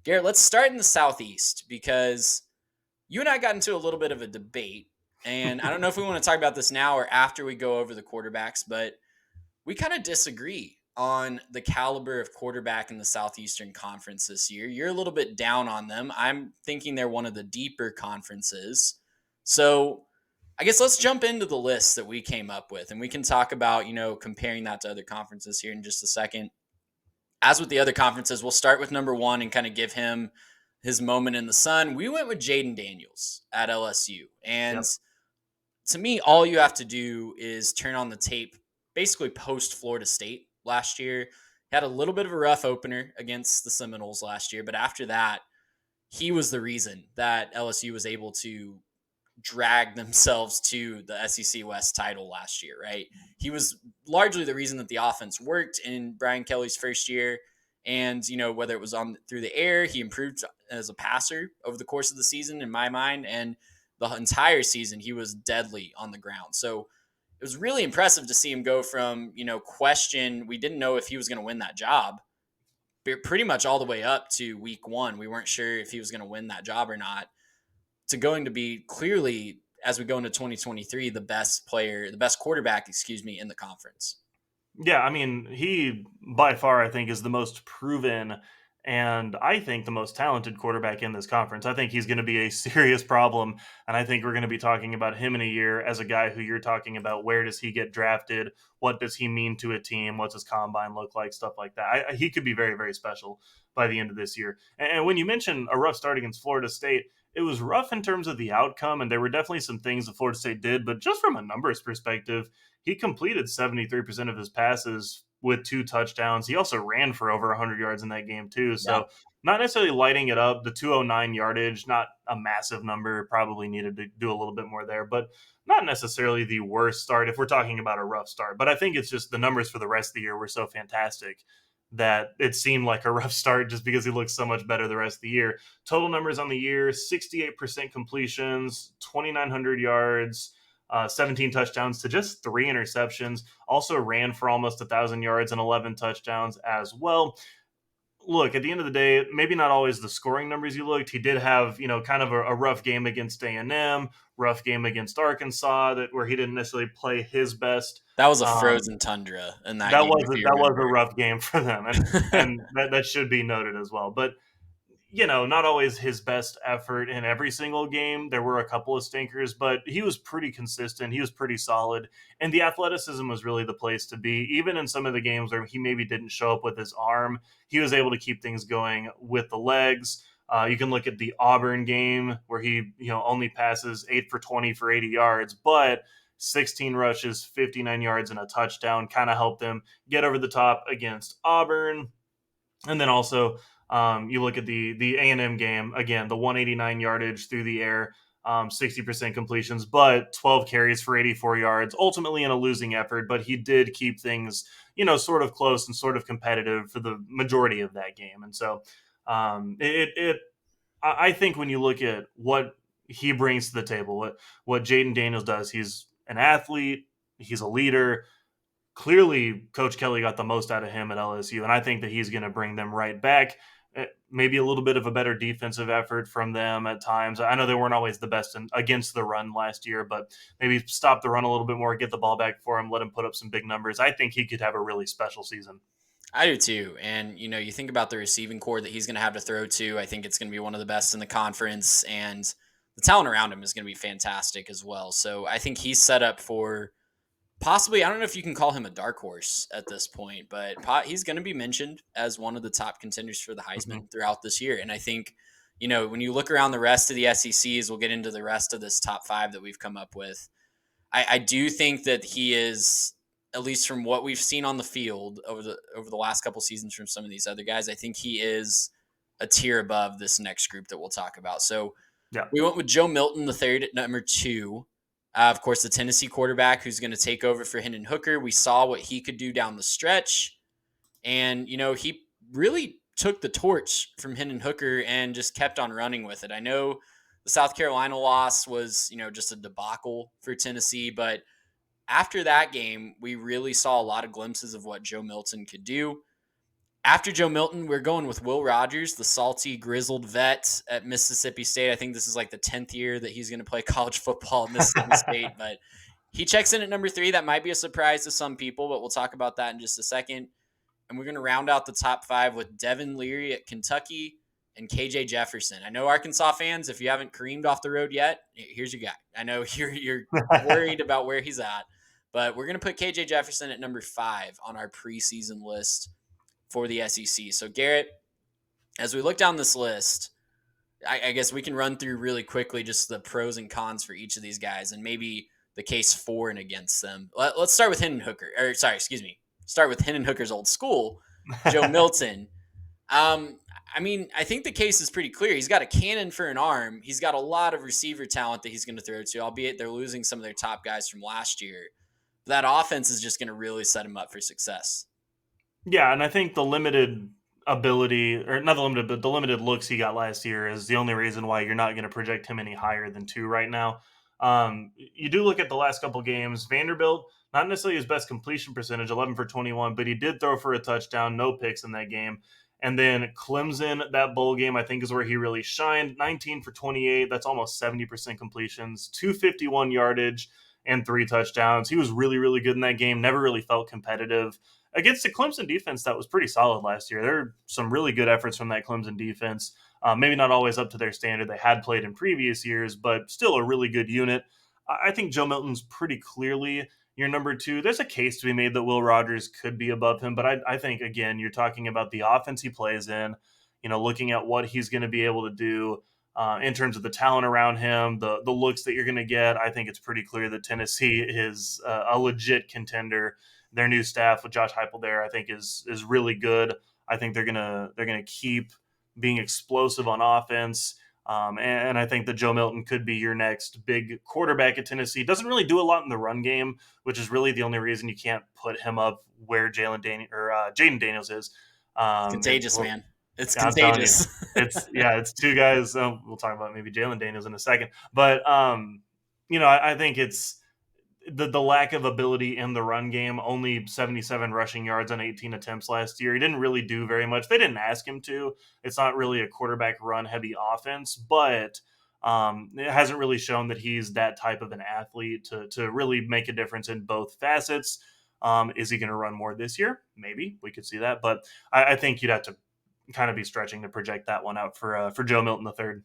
Garrett, let's start in the Southeast because you and I got into a little bit of a debate. And I don't know if we want to talk about this now or after we go over the quarterbacks, but we kind of disagree on the caliber of quarterback in the Southeastern Conference this year. You're a little bit down on them. I'm thinking they're one of the deeper conferences. So I guess let's jump into the list that we came up with and we can talk about, comparing that to other conferences here in just a second. As with the other conferences, we'll start with number one and kind of give him his moment in the sun. We went with Jaden Daniels at LSU. And Yep. to me, all you have to do is turn on the tape basically post Florida State last year. He had a little bit of a rough opener against the Seminoles last year, but after that, he was the reason that LSU was able to drag themselves to the SEC West title last year, right? He was largely the reason that the offense worked in Brian Kelly's first year. And, whether it was on through the air, he improved as a passer over the course of the season, in my mind. And the entire season, he was deadly on the ground. So it was really impressive to see him go from, question, we didn't know if he was going to win that job, pretty much all the way up to week one. We weren't sure if he was going to win that job or not, to going to be clearly, as we go into 2023, the best player, the best quarterback, in the conference. Yeah, I mean, he by far, I think, is the most proven and I think the most talented quarterback in this conference. I think he's going to be a serious problem. And I think we're going to be talking about him in a year as a guy who you're talking about. Where does he get drafted? What does he mean to a team? What's his combine look like? Stuff like that. He could be very, very special by the end of this year. And when you mention a rough start against Florida State, it was rough in terms of the outcome, and there were definitely some things that Florida State did, but just from a numbers perspective, he completed 73% of his passes with 2 touchdowns. He also ran for over 100 yards in that game, too. Yeah. So, not necessarily lighting it up. The 209 yardage, not a massive number, probably needed to do a little bit more there, but not necessarily the worst start if we're talking about a rough start. But I think it's just the numbers for the rest of the year were so fantastic that it seemed like a rough start just because he looks so much better the rest of the year. Total numbers on the year: 68% completions, 2,900 yards, 17 touchdowns to just 3 interceptions. Also ran for almost 1,000 yards and 11 touchdowns as well. Look, at the end of the day, maybe not always the scoring numbers you looked. He did have, kind of a rough game against A&M, rough game against Arkansas, where he didn't necessarily play his best. That was a Um, frozen tundra in that that game, was if a, you that was a remember. rough game for them, and that should be noted as well. But not always his best effort in every single game. There were a couple of stinkers, but he was pretty consistent. He was pretty solid. And the athleticism was really the place to be. Even in some of the games where he maybe didn't show up with his arm, he was able to keep things going with the legs. You can look at the Auburn game where he, only passes 8 for 20 for 80 yards, but 16 rushes, 59 yards, and a touchdown kind of helped them get over the top against Auburn. And then also, you look at the A&M game again, the 189 yardage through the air, 60% completions, but 12 carries for 84 yards. Ultimately, in a losing effort, but he did keep things, sort of close and sort of competitive for the majority of that game. And so, I think when you look at what he brings to the table, what Jaden Daniels does, he's an athlete, he's a leader. Clearly, Coach Kelly got the most out of him at LSU, and I think that he's going to bring them right back. Maybe a little bit of a better defensive effort from them at times. I know they weren't always the best against the run last year, but maybe stop the run a little bit more, get the ball back for him, let him put up some big numbers. I think he could have a really special season. I do too. And, you think about the receiving core that he's going to have to throw to. I think it's going to be one of the best in the conference. And the talent around him is going to be fantastic as well. So I think he's set up for possibly, I don't know if you can call him a dark horse at this point, but he's going to be mentioned as one of the top contenders for the Mm-hmm. Heisman throughout this year. And I think, when you look around the rest of the SECs, we'll get into the rest of this top five that we've come up with. I do think that he is, at least from what we've seen on the field over the last couple seasons from some of these other guys, I think he is a tier above this next group that we'll talk about. So Yeah. we went with Joe Milton, the third at number two. Of course, the Tennessee quarterback who's going to take over for Hendon Hooker. We saw what he could do down the stretch. And, he really took the torch from Hendon Hooker and just kept on running with it. I know the South Carolina loss was, just a debacle for Tennessee, but after that game, we really saw a lot of glimpses of what Joe Milton could do. After Joe Milton, we're going with Will Rogers, the salty, grizzled vet at Mississippi State. I think this is like the 10th year that he's going to play college football at Mississippi State, but he checks in at number 3. That might be a surprise to some people, but we'll talk about that in just a second. And we're going to round out the top 5 with Devin Leary at Kentucky and KJ Jefferson. I know Arkansas fans, if you haven't creamed off the road yet, here's your guy. I know you're worried about where he's at, but we're going to put KJ Jefferson at number 5 on our preseason list for the SEC. So, Garrett, as we look down this list, I guess we can run through really quickly just the pros and cons for each of these guys and maybe the case for and against them. Let's start with Hendon Hooker. Or, sorry, excuse me. Start with Hendon Hooker's old school, Joe Milton. I mean, I think the case is pretty clear. He's got a cannon for an arm. He's got a lot of receiver talent that he's going to throw to, albeit they're losing some of their top guys from last year. That offense is just going to really set him up for success. Yeah, and I think the limited ability, or not the limited, but the limited looks he got last year is the only reason why you're not going to project him any higher than 2 right now. You do look at the last couple games. Vanderbilt, not necessarily his best completion percentage, 11 for 21, but he did throw for a touchdown, no picks in that game. And then Clemson, that bowl game, I think is where he really shined. 19 for 28, that's almost 70% completions, 251 yardage, and 3 touchdowns. He was really, really good in that game, never really felt competitive against the Clemson defense that was pretty solid last year. There are some really good efforts from that Clemson defense. Maybe not always up to their standard they had played in previous years, but still a really good unit. I think Joe Milton's pretty clearly your number 2. There's a case to be made that Will Rogers could be above him, but I think, again, you're talking about the offense he plays in, looking at what he's going to be able to do in terms of the talent around him, the looks that you're going to get. I think it's pretty clear that Tennessee is a legit contender. Their new staff with Josh Heupel there, I think, is really good. I think they're gonna keep being explosive on offense, and I think that Joe Milton could be your next big quarterback at Tennessee. Doesn't really do a lot in the run game, which is really the only reason you can't put him up where Jaden Daniels is. Contagious, man. It's I'm telling you, contagious. it's 2 guys. We'll talk about maybe Jalen Daniels in a second, but I think it's the lack of ability in the run game. Only 77 rushing yards on 18 attempts last year. He didn't really do very much. They didn't ask him to. It's not really a quarterback run heavy offense, but it hasn't really shown that he's that type of an athlete to really make a difference in both facets. Is he going to run more this year? Maybe we could see that, but I think you'd have to kind of be stretching to project that one out for Joe Milton the third.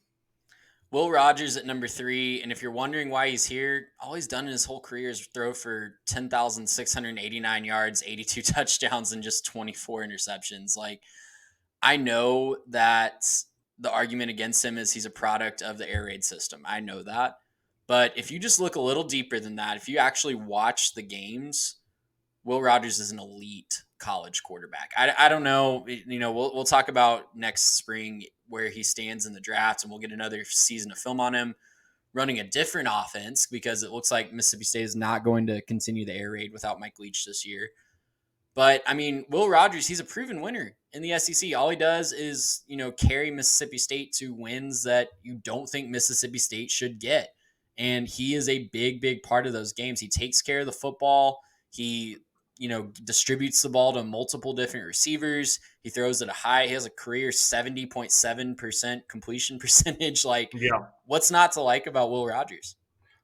Will Rogers at number 3, and if you're wondering why he's here, all he's done in his whole career is throw for 10,689 yards, 82 touchdowns, and just 24 interceptions. Like, I know that the argument against him is he's a product of the air raid system. I know that. But if you just look a little deeper than that, if you actually watch the games, Will Rogers is an elite college quarterback. I don't know. We'll talk about next spring where he stands in the draft, and we'll get another season of film on him running a different offense because it looks like Mississippi State is not going to continue the air raid without Mike Leach this year. But I mean, Will Rogers, he's a proven winner in the SEC. All he does is, carry Mississippi State to wins that you don't think Mississippi State should get. And he is a big, big part of those games. He takes care of the football. He, distributes the ball to multiple different receivers. He throws it he has a career 70.7% completion percentage. Like, Yeah. what's not to like about Will Rogers?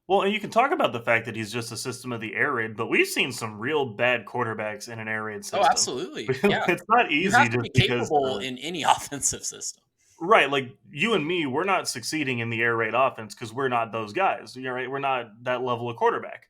Well, and you can talk about the fact that he's just a system of the air raid, but we've seen some real bad quarterbacks in an air raid Oh, system. absolutely. Yeah. It's not You easy have to just be because capable in any offensive system. right, like you and me, we're not succeeding in the air raid offense because we're not those guys. You're right, we're not that level of quarterback.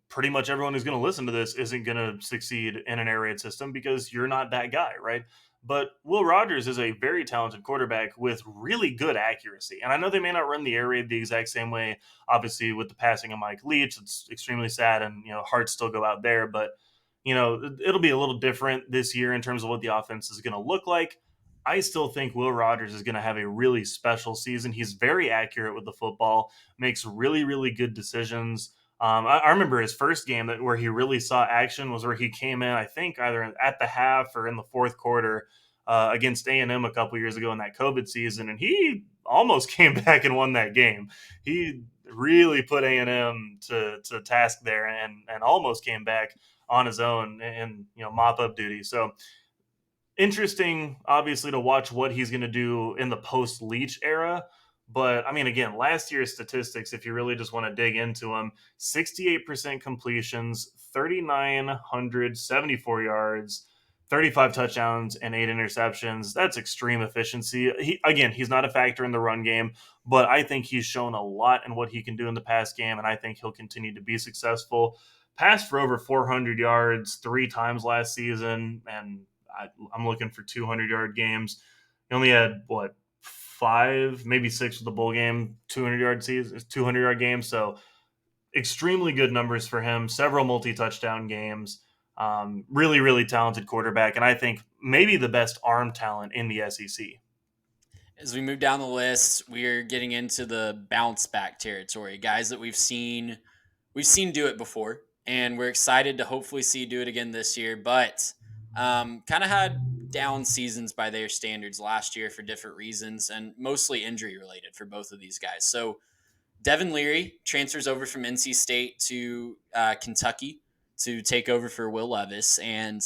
Pretty much everyone who's going to listen to this isn't going to succeed in an air raid system because you're not that guy, right? But Will Rogers is a very talented quarterback with really good accuracy. And I know they may not run the air raid the exact same way. Obviously, with the passing of Mike Leach, it's extremely sad, and hearts still go out there. But it'll be a little different this year in terms of what the offense is going to look like. I still think Will Rogers is going to have a really special season. He's very accurate with the football, makes really, really good decisions. I remember his first game where he really saw action was where he came in, I think, either at the half or in the fourth quarter against A&M a couple years ago in that COVID season, and he almost came back and won that game. He really put A&M to task there and almost came back on his own and mop up duty. So Interesting, obviously, to watch what he's going to do in the post Leach era. But I mean, again, last year's statistics, if you really just want to dig into them, 68% completions, 3,974 yards, 35 touchdowns, and 8 interceptions. That's extreme efficiency. He's not a factor in the run game, but I think he's shown a lot in what he can do in the pass game, and I think he'll continue to be successful. Passed for over 400 yards 3 times last season, and I'm looking for 200-yard games. He only had what, 5, maybe 6 with the bowl game, 200-yard games. So extremely good numbers for him. Several multi-touchdown games. Really, really talented quarterback, and I think maybe the best arm talent in the SEC. As we move down the list, we're getting into the bounce back territory. Guys that we've seen do it before, and we're excited to hopefully see do it again this year. But kind of had down seasons by their standards last year for different reasons, and mostly injury related for both of these guys. So Devin Leary transfers over from NC State to Kentucky to take over for Will Levis. And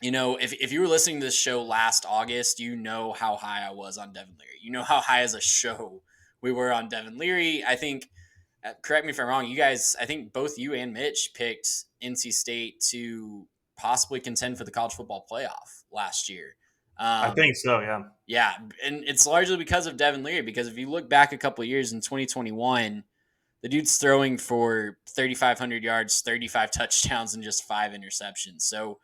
if you were listening to this show last August, you know how high I was on Devin Leary. You know how high as a show we were on Devin Leary. I think, correct me if I'm wrong, you guys, I think both you and Mitch picked NC State to possibly contend for the college football playoff last year. I think so, yeah. Yeah, and it's largely because of Devin Leary, because if you look back a couple of years in 2021, the dude's throwing for 3,500 yards, 35 touchdowns, and just 5 interceptions. So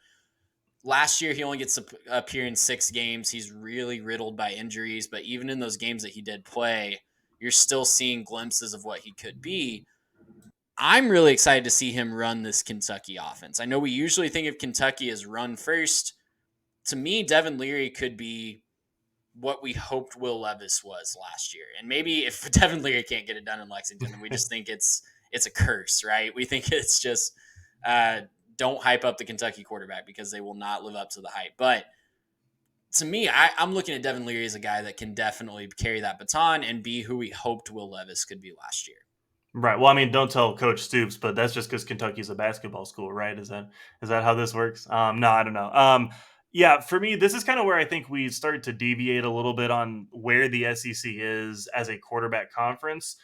last year, he only gets to appear in 6 games. He's really riddled by injuries, but even in those games that he did play, you're still seeing glimpses of what he could be. I'm really excited to see him run this Kentucky offense. I know we usually think of Kentucky as run first. To me, Devin Leary could be what we hoped Will Levis was last year. And maybe if Devin Leary can't get it done in Lexington, then we just think it's a curse, right? We think it's just don't hype up the Kentucky quarterback because they will not live up to the hype. But to me, I'm looking at Devin Leary as a guy that can definitely carry that baton and be who we hoped Will Levis could be last year. Right. Well, I mean, don't tell Coach Stoops, but that's just because Kentucky's a basketball school, right? Is that how this works? No, I don't know. Yeah, for me, this is kind of where I think we start to deviate a little bit on where the SEC is as a quarterback conference.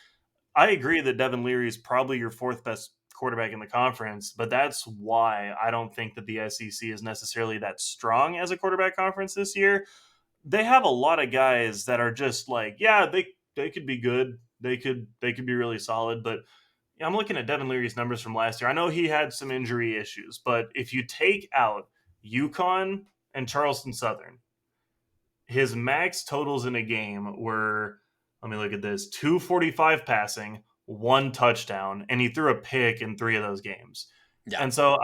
I agree that Devin Leary is probably your 4th best quarterback in the conference, but that's why I don't think that the SEC is necessarily that strong as a quarterback conference this year. They have a lot of guys that are just like, yeah, they could be good. They could be really solid, but I'm looking at Devin Leary's numbers from last year. I know he had some injury issues, but if you take out UConn and Charleston Southern, his max totals in a game were, let me look at this, 245 passing, 1 touchdown, and he threw a pick in 3 of those games. Yeah. And so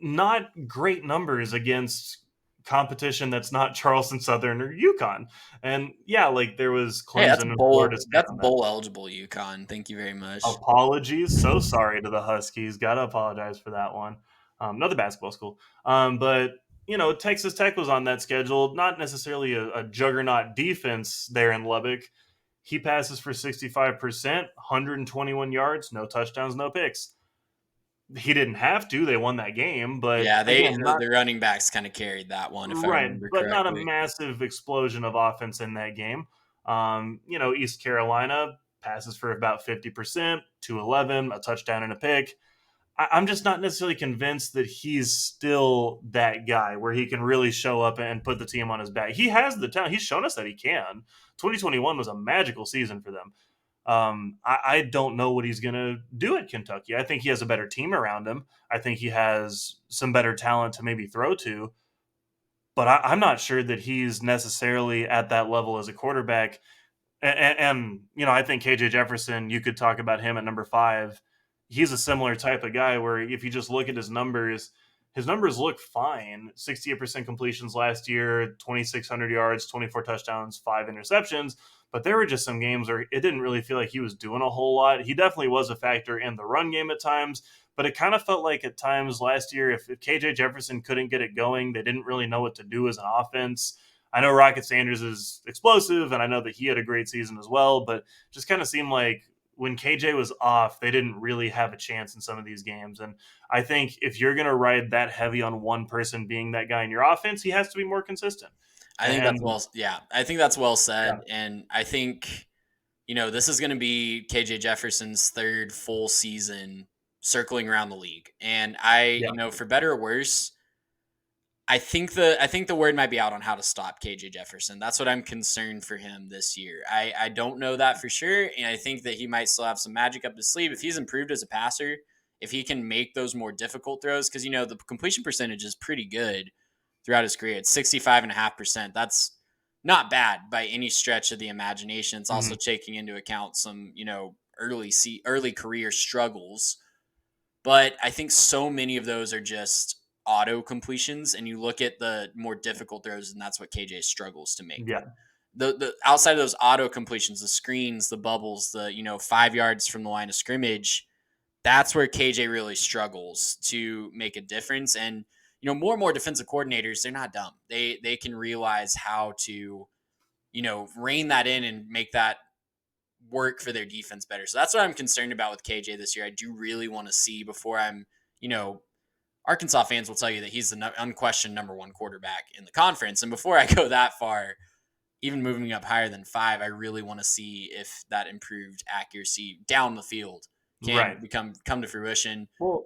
not great numbers against competition that's not Charleston Southern or UConn. And yeah, like there was Clemson and Florida State. That's bowl eligible UConn. Thank you very much. Apologies. So sorry to the Huskies. Got to apologize for that one. Another basketball school. But Texas Tech was on that schedule. Not necessarily a juggernaut defense there in Lubbock. He passes for 65%, 121 yards, no touchdowns, no picks. He didn't have to. They won that game, but yeah, the running backs kind of carried that one, if I remember correctly. But not a massive explosion of offense in that game. East Carolina passes for about 50%, 211, a touchdown and a pick. I'm just not necessarily convinced that he's still that guy where he can really show up and put the team on his back. He has the talent. He's shown us that he can. 2021 was a magical season for them. I don't know what he's going to do at Kentucky. I think he has a better team around him. I think he has some better talent to maybe throw to. But I'm not sure that he's necessarily at that level as a quarterback. And I think KJ Jefferson, you could talk about him at number 5. He's a similar type of guy where if you just look at his numbers look fine. 68% completions last year, 2,600 yards, 24 touchdowns, 5 interceptions. But there were just some games where it didn't really feel like he was doing a whole lot. He definitely was a factor in the run game at times, but it kind of felt like at times last year, if KJ Jefferson couldn't get it going, they didn't really know what to do as an offense. I know Rocket Sanders is explosive, and I know that he had a great season as well, but just kind of seemed like when KJ was off, they didn't really have a chance in some of these games. And I think if you're going to ride that heavy on one person being that guy in your offense, he has to be more consistent. I think that's And well, yeah, I think that's well said. yeah, And I think, this is going to be KJ Jefferson's third full season circling around the league. And yeah, for better or worse, I think the word might be out on how to stop KJ Jefferson. That's what I'm concerned for him this year. I don't know that for sure, and I think that he might still have some magic up his sleeve if he's improved as a passer. If he can make those more difficult throws, because the completion percentage is pretty good throughout his career. It's 65.5%. That's not bad by any stretch of the imagination. It's also mhm, taking into account some early career struggles, but I think so many of those are just auto completions, and you look at the more difficult throws, and that's what KJ struggles to make. yeah, The outside of those auto completions, the screens, the bubbles, the 5 yards from the line of scrimmage, that's where KJ really struggles to make a difference. And more and more defensive coordinators, they're not dumb. They can realize how to rein that in and make that work for their defense better. So that's what I'm concerned about with KJ this year. I do really want to see before you know, Arkansas fans will tell you that he's the unquestioned number one quarterback in the conference. And before I go that far, even moving up higher than 5, I really want to see if that improved accuracy down the field can right. come to fruition. Well,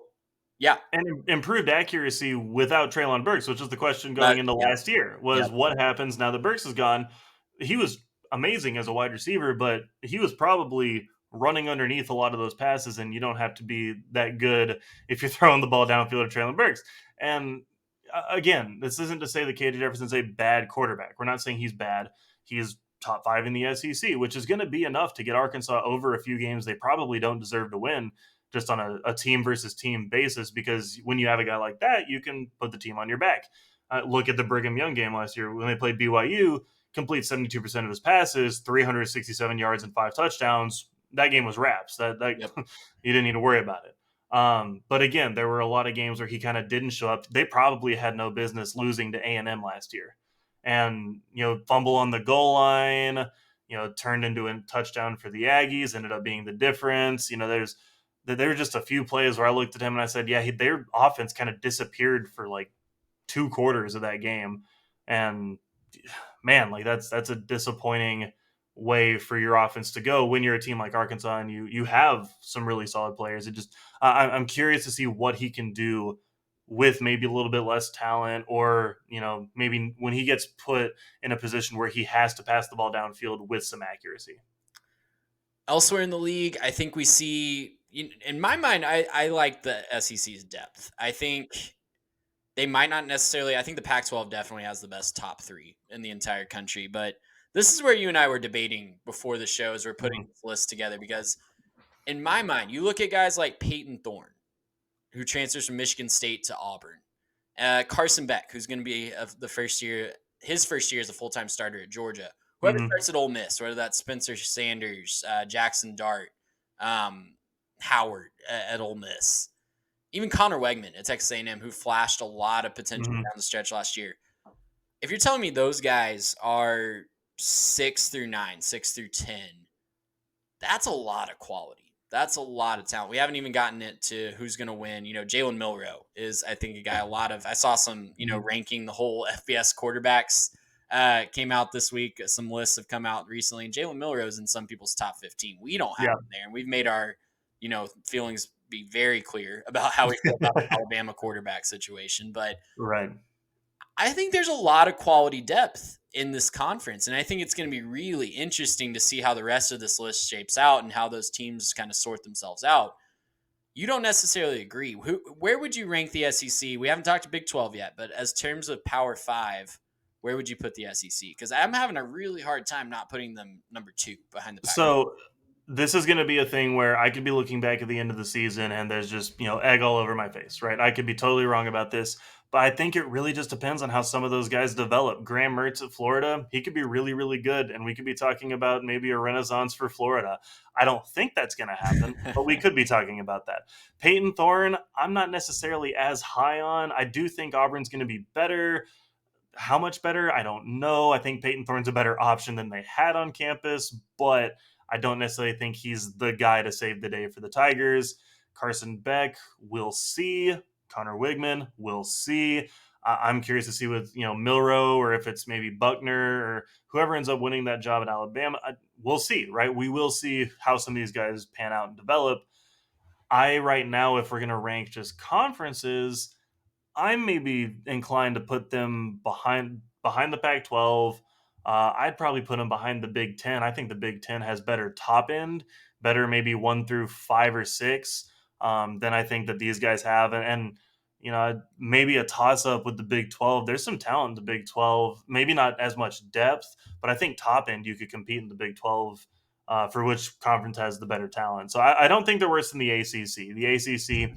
Yeah, and improved accuracy without Traylon Burks, which was the question that going into yeah, last year, yeah, was what happens now that Burks is gone? He was amazing as a wide receiver, but he was probably running underneath a lot of those passes, and you don't have to be that good if you're throwing the ball downfield to Traylon Burks. And again, this isn't to say that KJ Jefferson's a bad quarterback. We're not saying he's bad. He is top 5 in the SEC, which is going to be enough to get Arkansas over a few games they probably don't deserve to win just on a team versus team basis, because when you have a guy like that, you can put the team on your back. Look at the Brigham Young game last year when they played BYU, complete 72% of his passes, 367 yards and 5 touchdowns. That game was wraps. That yep. you didn't need to worry about it. But again, there were a lot of games where he kind of didn't show up. They probably had no business losing to A&M last year, and fumble on the goal line, turned into a touchdown for the Aggies, ended up being the difference. There were just a few plays where I looked at him and I said, yeah, their offense kind of disappeared for like 2 quarters of that game. And man, like that's a disappointing way for your offense to go when you're a team like Arkansas and you have some really solid players. It just I'm curious to see what he can do with maybe a little bit less talent, or maybe when he gets put in a position where he has to pass the ball downfield with some accuracy. Elsewhere in the league, I think we see, in my mind, I like the SEC's depth. I think they might not necessarily. I think the Pac-12 definitely has the best top 3 in the entire country. But this is where you and I were debating before the show as we're putting Mhm. this list together. Because in my mind, you look at guys like Peyton Thorne, who transfers from Michigan State to Auburn, Carson Beck, who's going to be his first year as a full-time starter at Georgia. Whoever Mhm. starts at Ole Miss, whether that's Spencer Sanders, Jackson Dart, um, Howard at Ole Miss, even Connor Wegman at Texas A&M, who flashed a lot of potential Mhm. down the stretch last year. If you're telling me those guys are 6 through 9, 6 through 10, that's a lot of quality. That's a lot of talent. We haven't even gotten into who's going to win. Jalen Milroe is, I think, a guy. I saw some, Mhm. ranking the whole FBS quarterbacks came out this week. Some lists have come out recently, and Jalen Milroe is in some people's top 15. We don't have Yeah. him there, and we've made our, feelings be very clear about how we feel about the Alabama quarterback situation. But Right. I think there's a lot of quality depth in this conference. And I think it's going to be really interesting to see how the rest of this list shapes out and how those teams kind of sort themselves out. You don't necessarily agree. Where would you rank the SEC? We haven't talked to Big 12 yet, but as terms of Power 5, where would you put the SEC? Because I'm having a really hard time not putting them number 2 behind the Pac. So this is going to be a thing where I could be looking back at the end of the season and there's just, egg all over my face, right? I could be totally wrong about this, but I think it really just depends on how some of those guys develop. Graham Mertz at Florida, he could be really, really good, and we could be talking about maybe a renaissance for Florida. I don't think that's going to happen, but we could be talking about that. Peyton Thorne, I'm not necessarily as high on. I do think Auburn's going to be better. How much better? I don't know. I think Peyton Thorne's a better option than they had on campus, but I don't necessarily think he's the guy to save the day for the Tigers. Carson Beck, we'll see. Connor Wigman, we'll see. I'm curious to see with Milroe, or if it's maybe Buckner or whoever ends up winning that job in Alabama. We'll see, right? We will see how some of these guys pan out and develop. Right now, if we're going to rank just conferences, I'm maybe inclined to put them behind the Pac-12. I'd probably put them behind the Big Ten. I think the Big Ten has better top end, better maybe 1 through 5 or 6 than I think that these guys have, and maybe a toss up with the Big 12. There's some talent in the Big 12, maybe not as much depth, but I think top end you could compete in the Big 12. For which conference has the better talent. So I don't think they're worse than the ACC. The ACC,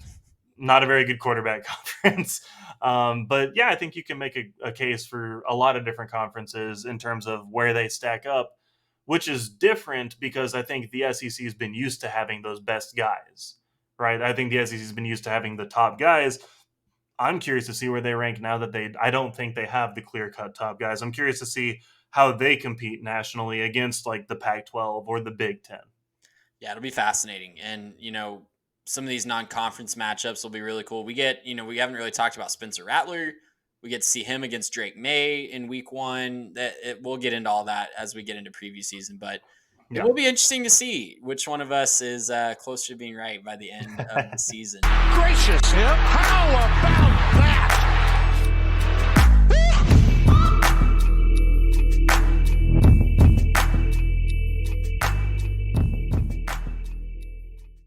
not a very good quarterback conference. But yeah, I think you can make a case for a lot of different conferences in terms of where they stack up, which is different because I think the SEC has been used to having those best guys, right? I think the SEC has been used to having the top guys. I'm curious to see where they rank now that I don't think they have the clear-cut top guys. I'm curious to see how they compete nationally against like the Pac-12 or the Big Ten. Yeah, it'll be fascinating. And, some of these non-conference matchups will be really cool. We haven't really talked about Spencer Rattler. We get to see him against Drake May in week 1. We'll get into all that as we get into preview season, but it will be interesting to see which one of us is closer to being right by the end of the season. Gracious, how about